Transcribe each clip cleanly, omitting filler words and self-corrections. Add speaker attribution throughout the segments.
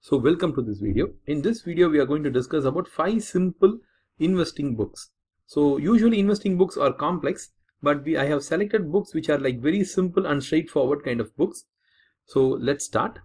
Speaker 1: So welcome to this video. In this video we are going to discuss about 5 simple investing books. So usually investing books are complex, but I have selected books which are like very simple and straightforward kind of books. So let's start.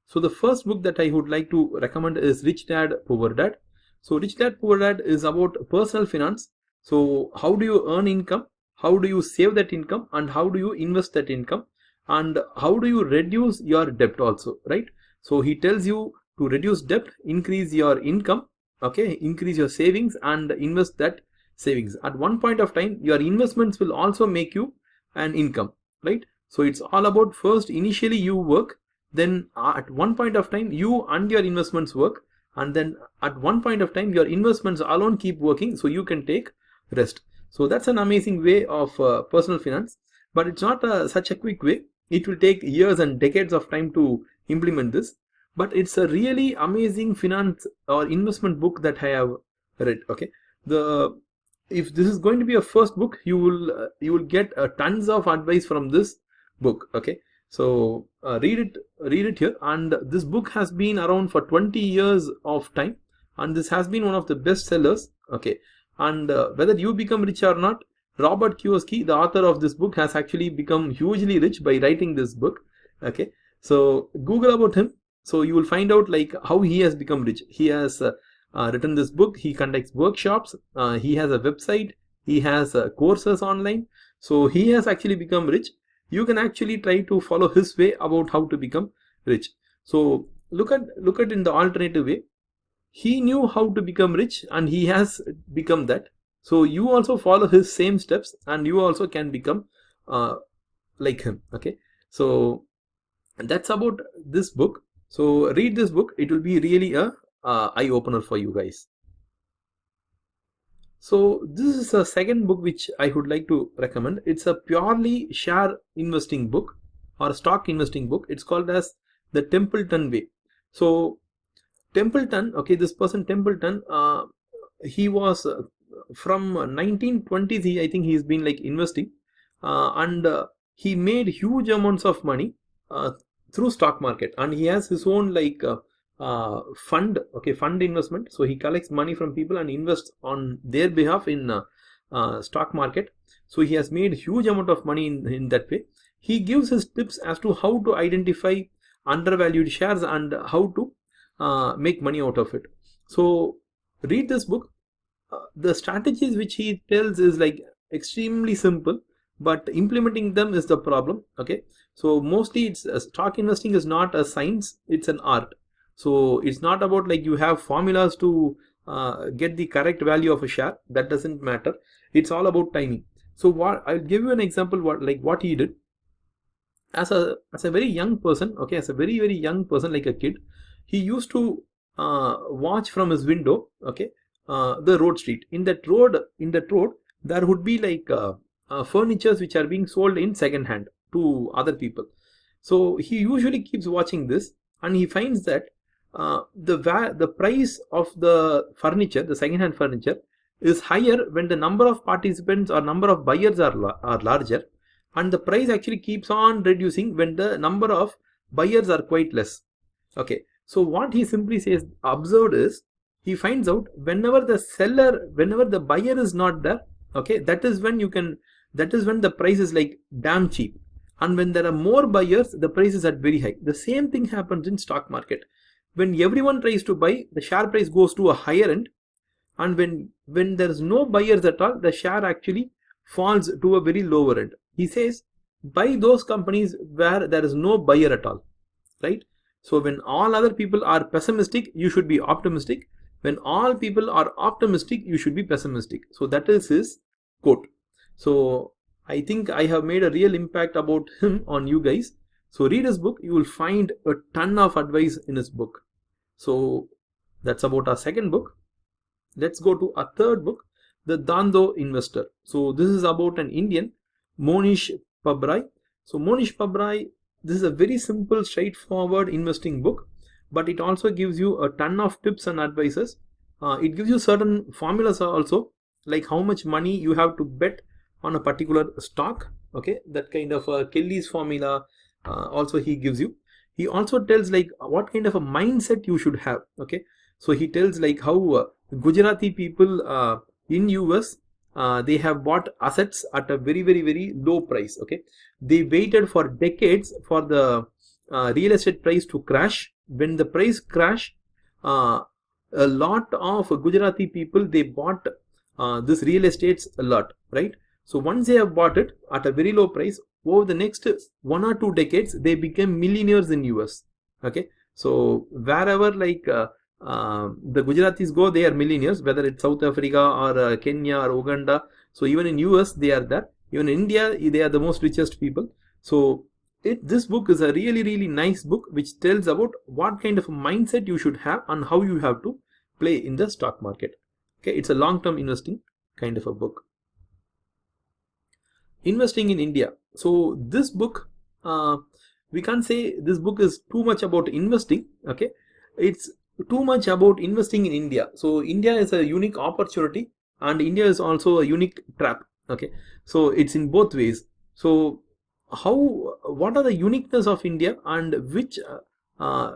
Speaker 1: So the first book that I would like to recommend is Rich Dad Poor Dad. So Rich Dad Poor Dad is about personal finance. So how do you earn income? How do you save that income? And how do you invest that income? And how do you reduce your debt also, right? So he tells you to reduce debt, increase your income, okay, increase your savings and invest that savings. At one point of time, your investments will also make you an income, right? So it's all about first initially you work, then at one point of time you and your investments work, and then at one point of time your investments alone keep working so you can take rest. So that's an amazing way of personal finance, but it's not such a quick way. It will take years and decades of time to implement this, but it's a really amazing finance or investment book that I have read. Okay, if this is going to be a first book, you will get tons of advice from this book. Okay, so read it here. And this book has been around for 20 years of time, and this has been one of the best sellers. Okay, and whether you become rich or not, Robert Kiyosaki, the author of this book, has actually become hugely rich by writing this book. Okay, so Google about him, so you will find out like how he has become rich. He has written this book, he conducts workshops, he has a website, he has courses online. So he has actually become rich. You can actually try to follow his way about how to become rich. So look at in the alternative way. He knew how to become rich and he has become that. So you also follow his same steps and you also can become like him. Okay, so that's about this book. So read this book, it will be really a eye opener for you guys. So this is a second book which I would like to recommend. It's a purely share investing book or stock investing book. It's called as the Templeton Way. So Templeton, okay, this person Templeton, he was from 1920s. I think he's been like investing, and he made huge amounts of money through stock market, and he has his own like fund, okay, fund investment. So he collects money from people and invests on their behalf in stock market. So he has made huge amount of money in that way. He gives his tips as to how to identify undervalued shares and how to make money out of it. So read this book. The strategies which he tells is like extremely simple, but implementing them is the problem. Okay, so mostly it's stock investing is not a science, it's an art. So it's not about like you have formulas to get the correct value of a share. That doesn't matter. It's all about timing. So what I'll give you an example what he did as a very young person. Okay, as a very young person, like a kid, he used to watch from his window, okay, the road street. In that road there would be like furnitures which are being sold in second hand to other people. So he usually keeps watching this, and he finds that the price of the furniture, the second hand furniture, is higher when the number of participants or number of buyers are larger, and the price actually keeps on reducing when the number of buyers are quite less. Okay, so what he simply says observed is, he finds out whenever the buyer is not there, okay, that is when the price is like damn cheap, and when there are more buyers, the price is at very high. The same thing happens in stock market. When everyone tries to buy, the share price goes to a higher end, and when there is no buyers at all, the share actually falls to a very lower end. He says buy those companies where there is no buyer at all, right? So when all other people are pessimistic, you should be optimistic. When all people are optimistic, you should be pessimistic. So that is his quote. So I think I have made a real impact about him on you guys. So read his book, you will find a ton of advice in his book. So that's about our second book. Let's go to a third book, The Dhandho Investor. So this is about an Indian, Mohnish Pabrai. So Mohnish Pabrai, this is a very simple, straightforward investing book, but it also gives you a ton of tips and advices. It gives you certain formulas also, like how much money you have to bet on a particular stock. Okay, that kind of Kelly's formula also he gives you. he also tells like what kind of a mindset you should have. Okay, so he tells like how Gujarati people in US, they have bought assets at a very low price. Okay, they waited for decades for the real estate price to crash. When the price crashed, a lot of Gujarati people, they bought this real estates a lot, right? So once they have bought it at a very low price, over the next 1 or 2 decades, they became millionaires in US. Okay, so wherever like the Gujaratis go, they are millionaires, whether it's South Africa or Kenya or Uganda. So even in US, they are there. Even in India, they are the most richest people. So this book is a really nice book which tells about what kind of a mindset you should have and how you have to play in the stock market. Okay, it's a long-term investing kind of a book. Investing in India. So this book, we can't say this book is too much about investing. Okay, it's too much about investing in India. So India is a unique opportunity and India is also a unique trap. Okay, so it's in both ways. So what are the uniqueness of India and which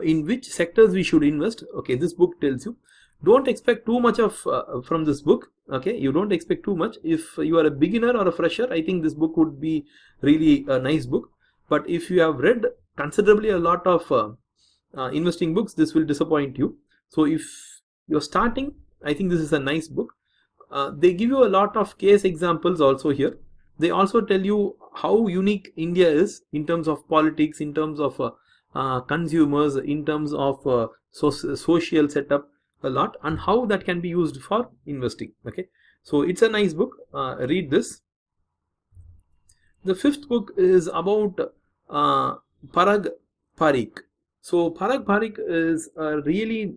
Speaker 1: in which sectors we should invest? Okay, this book tells you. Don't expect too much of from this book. Okay, you don't expect too much. If you are a beginner or a fresher, I think this book would be really a nice book. But if you have read considerably a lot of investing books, this will disappoint you. So if you're starting, I think this is a nice book. They give you a lot of case examples also here. They also tell you how unique India is in terms of politics, in terms of consumers, in terms of social setup a lot, and how that can be used for investing. Okay, so it's a nice book. Read this. The fifth book is about Parag Parikh. So Parag Parikh is a really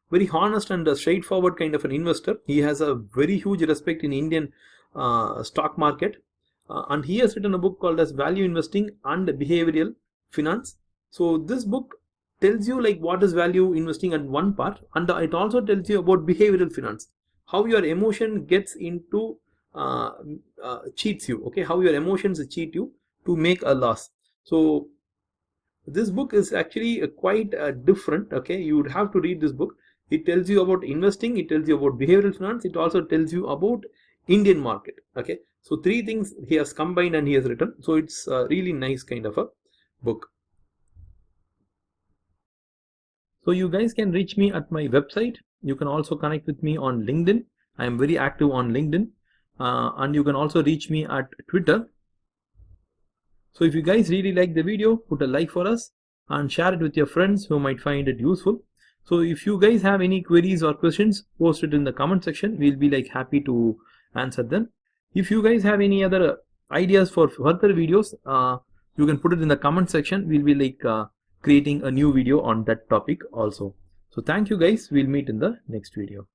Speaker 1: very honest and straightforward kind of an investor. He has a very huge respect in Indian stock market, and he has written a book called as Value Investing and Behavioral Finance. So this book tells you like what is value investing at one part, and it also tells you about behavioral finance, how your emotion gets into cheats you. Okay, how your emotions cheat you to make a loss. So this book is actually quite different. Okay, you would have to read this book. It tells you about investing, it tells you about behavioral finance, it also tells you about Indian market. Okay, so 3 things he has combined and he has written. So it's a really nice kind of a book. So you guys can reach me at my website. You can also connect with me on LinkedIn. I am very active on LinkedIn, and you can also reach me at Twitter. So if you guys really like the video, put a like for us and share it with your friends who might find it useful. So if you guys have any queries or questions, post it in the comment section. We'll be like happy to answer them. If you guys have any other ideas for further videos, you can put it in the comment section. We'll be like creating a new video on that topic also. So thank you guys. We'll meet in the next video.